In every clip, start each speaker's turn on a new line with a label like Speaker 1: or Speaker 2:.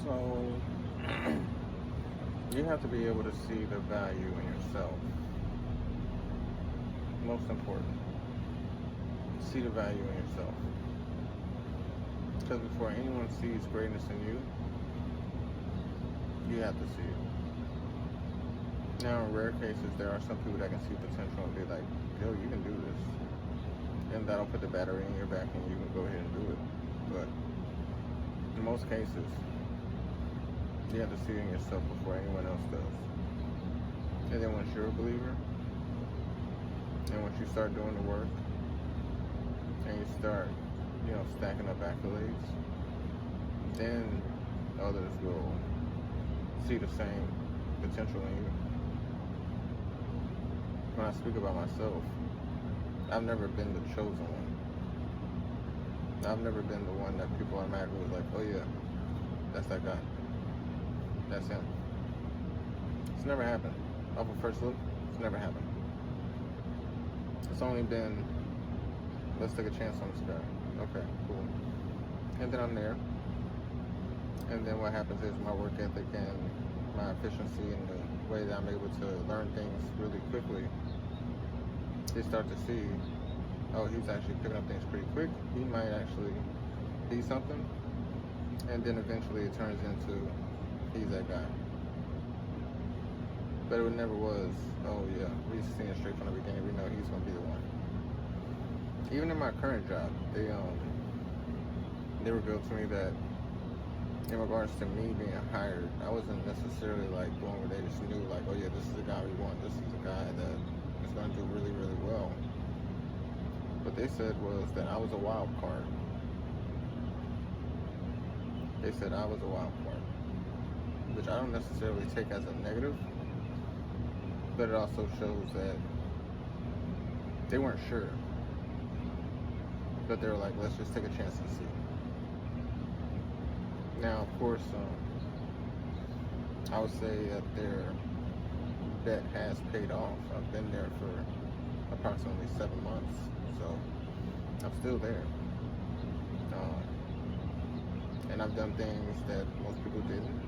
Speaker 1: So you have to be able to see the value in yourself. Most important, see the value in yourself. Because before anyone sees greatness in you, you have to see it. Now, in rare cases, there are some people that can see potential and be like, yo, you can do this. And that'll put the battery in your back and you can go ahead and do it. But in most cases, you have to see it in yourself before anyone else does. And then once you're a believer, and once you start doing the work, and you start, stacking up accolades, then others will see the same potential in you. When I speak about myself, I've never been the chosen one. I've never been the one that people automatically was like, oh yeah, that's that guy. That's him. It's never happened. Off of first look, it's never happened. It's only been, let's take a chance on this guy. Okay, cool. And then I'm there. And then what happens is my work ethic and my efficiency and the way that I'm able to learn things really quickly, they start to see, oh, he's actually picking up things pretty quick. He might actually be something. And then eventually it turns into, he's that guy. But it never was, oh yeah, we seen it straight from the beginning. We know he's going to be the one. Even in my current job, they revealed to me that in regards to me being hired, I wasn't necessarily like going where they just knew like, oh yeah, this is the guy we want. This is the guy that is going to do really, really well. What they said was that I was a wild card. They said I was a wild card, which I don't necessarily take as a negative, but it also shows that they weren't sure. But they were like, let's just take a chance and see. Now, of course, I would say that their bet has paid off. I've been there for approximately 7 months, so I'm still there. And I've done things that most people didn't.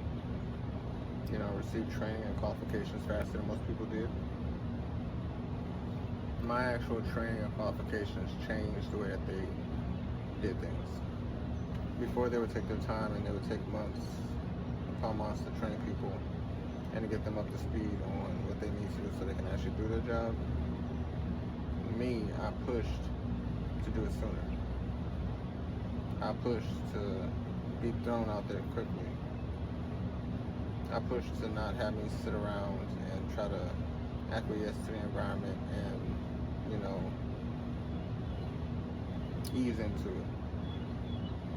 Speaker 1: Received training and qualifications faster than most people did. My actual training and qualifications changed the way that they did things. Before, they would take their time and they would take months upon months to train people and to get them up to speed on what they need to do so they can actually do their job. Me, I pushed to do it sooner. I pushed to be thrown out there quickly. I pushed to not have me sit around and try to acquiesce to the environment and, ease into it.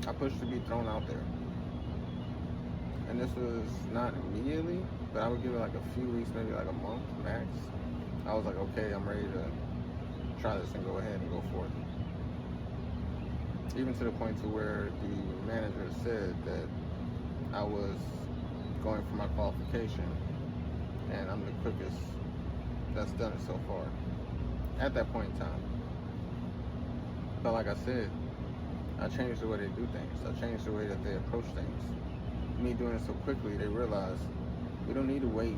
Speaker 1: I pushed to be thrown out there. And this was not immediately, but I would give it like a few weeks, maybe like a month max. I was like, okay, I'm ready to try this and go ahead and go for it. Even to the point to where the manager said that I was going for my qualification and I'm the quickest that's done it so far at that point in time. But like I said, I changed the way they do things. I changed the way that they approach things. Me doing it so quickly, they realized we don't need to wait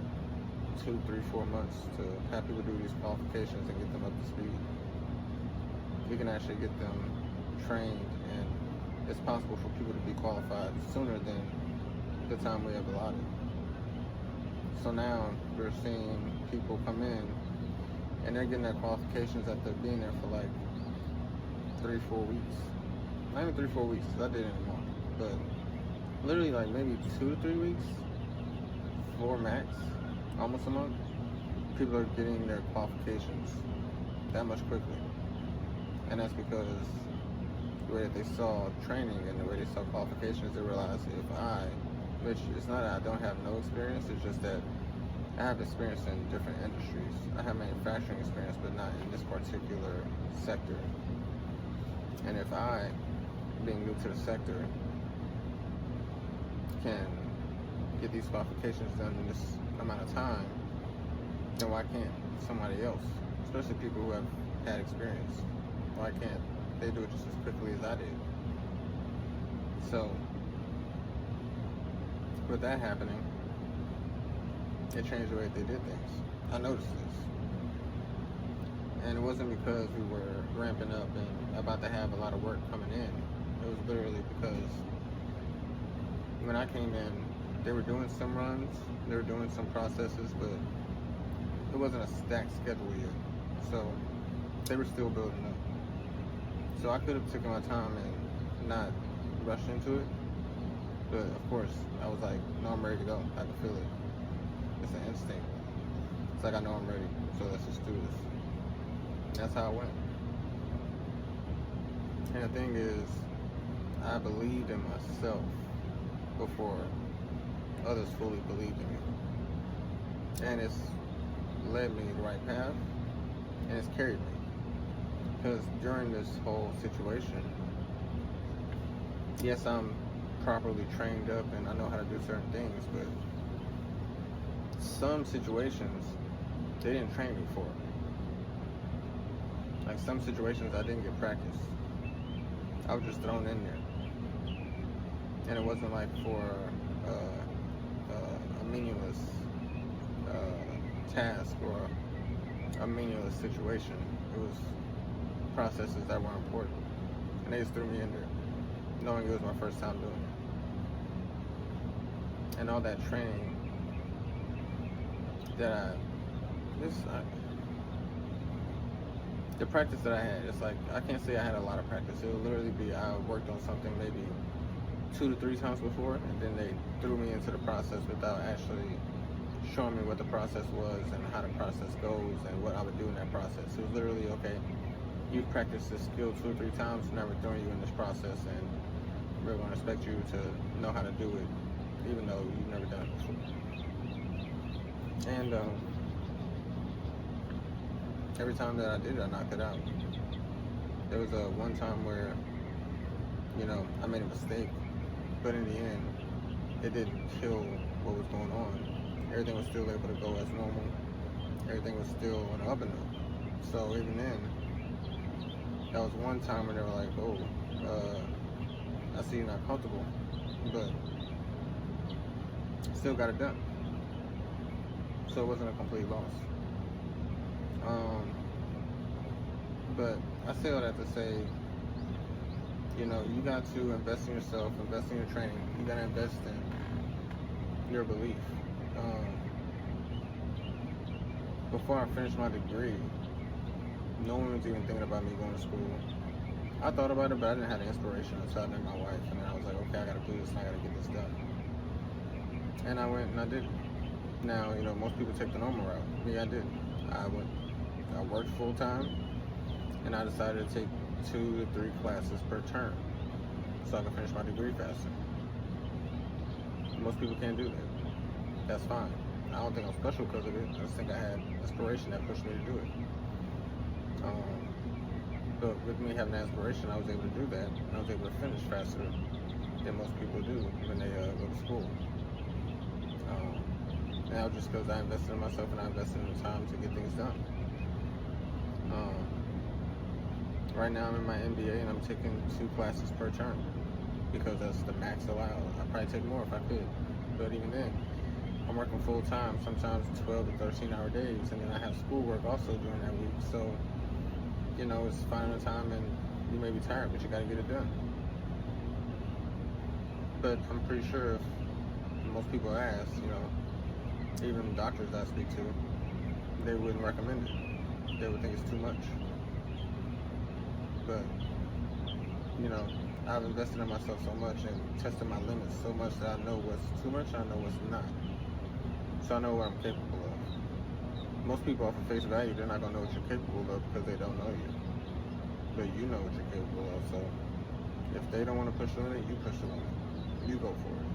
Speaker 1: 2, 3, 4 months to have people do these qualifications and get them up to speed. We can actually get them trained, and it's possible for people to be qualified sooner than the time we have allotted. So now we're seeing people come in and they're getting their qualifications after being there for like 3, 4 weeks. Not even 3, 4 weeks, because I did it anymore. But literally like maybe 2 to 3 weeks, 4 max, almost a month. People are getting their qualifications that much quickly. And that's because the way that they saw training and the way they saw qualifications, they realized which it's not that I don't have no experience, it's just that I have experience in different industries. I have manufacturing experience, but not in this particular sector. And if I, being new to the sector, can get these qualifications done in this amount of time, then why can't somebody else? Especially people who have had experience. Why can't they do it just as quickly as I did? So, with that happening, it changed the way they did things. I noticed this. And it wasn't because we were ramping up and about to have a lot of work coming in. It was literally because when I came in, they were doing some runs, they were doing some processes, but it wasn't a stacked schedule yet. So they were still building up. So I could have taken my time and not rushed into it. But of course, I was like, no, I'm ready to go. I can feel it. It's an instinct. It's like, I know I'm ready, so let's just do this. That's how it went. And the thing is, I believed in myself before others fully believed in me. And it's led me the right path, and it's carried me. Because during this whole situation, yes, I'm properly trained up and I know how to do certain things, but some situations they didn't train me for. Like some situations I didn't get practice. I was just thrown in there. And it wasn't like for a meaningless task or a meaningless situation. It was processes that were important. And they just threw me in there, knowing it was my first time doing it. And all that training that the practice that I had, it's like, I can't say I had a lot of practice. It would literally be, I worked on something maybe 2 to 3 times before, and then they threw me into the process without actually showing me what the process was and how the process goes and what I would do in that process. It was literally, okay, you've practiced this skill 2 or 3 times, now we're throwing you in this process, and we're going to expect you to know how to do it, even though you've never done it before. And every time that I did it, I knocked it out. There was one time where, I made a mistake, but in the end, it didn't kill what was going on. Everything was still able to go as normal. Everything was still on the up and up. So even then, that was one time where they were like, oh, I see you're not comfortable, but still got it done. So it wasn't a complete loss. But I say all that to say, you got to invest in yourself, invest in your training. You got to invest in your belief. Before I finished my degree, no one was even thinking about me going to school. I thought about it, but I didn't have the inspiration until I met my wife. And then I was like, okay, I got to do this and I got to get this done. And I went and I did it. Now, most people take the normal route. Me, I didn't. I worked full time, and I decided to take 2 to 3 classes per term so I can finish my degree faster. Most people can't do that. That's fine. I don't think I'm special because of it. I just think I had inspiration that pushed me to do it. But with me having that inspiration, I was able to do that, and I was able to finish faster than most people do when they go to school. And that was just because I invested in myself and I invested in the time to get things done. Right now I'm in my MBA and I'm taking 2 classes per term because that's the max allowed. I'd probably take more if I could, but even then, I'm working full time, sometimes 12 to 13 hour days, and then I have schoolwork also during that week. So, it's finding the time, and you may be tired, but you got to get it done. But I'm pretty sure if most people ask, even doctors I speak to, they wouldn't recommend it. They would think it's too much. But, I've invested in myself so much and tested my limits so much that I know what's too much and I know what's not. So I know what I'm capable of. Most people off of face value, they're not going to know what you're capable of because they don't know you. But you know what you're capable of. So if they don't want to push the limit, you push the limit. You go for it.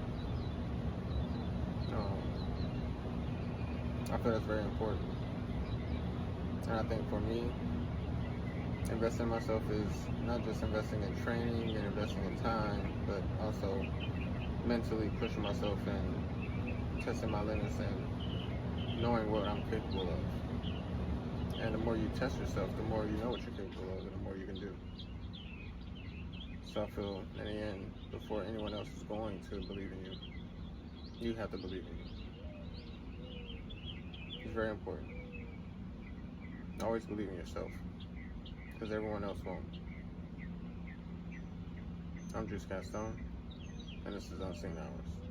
Speaker 1: I feel that's very important. And I think for me, investing in myself is not just investing in training and investing in time, but also mentally pushing myself and testing my limits and knowing what I'm capable of. And the more you test yourself, the more you know what you're capable of and the more you can do. So I feel in the end, before anyone else is going to believe in you, You have to believe in you. It's very important. Always believe in yourself, because everyone else won't. I'm Jeuse Kastoan, and this is Unseen Hours.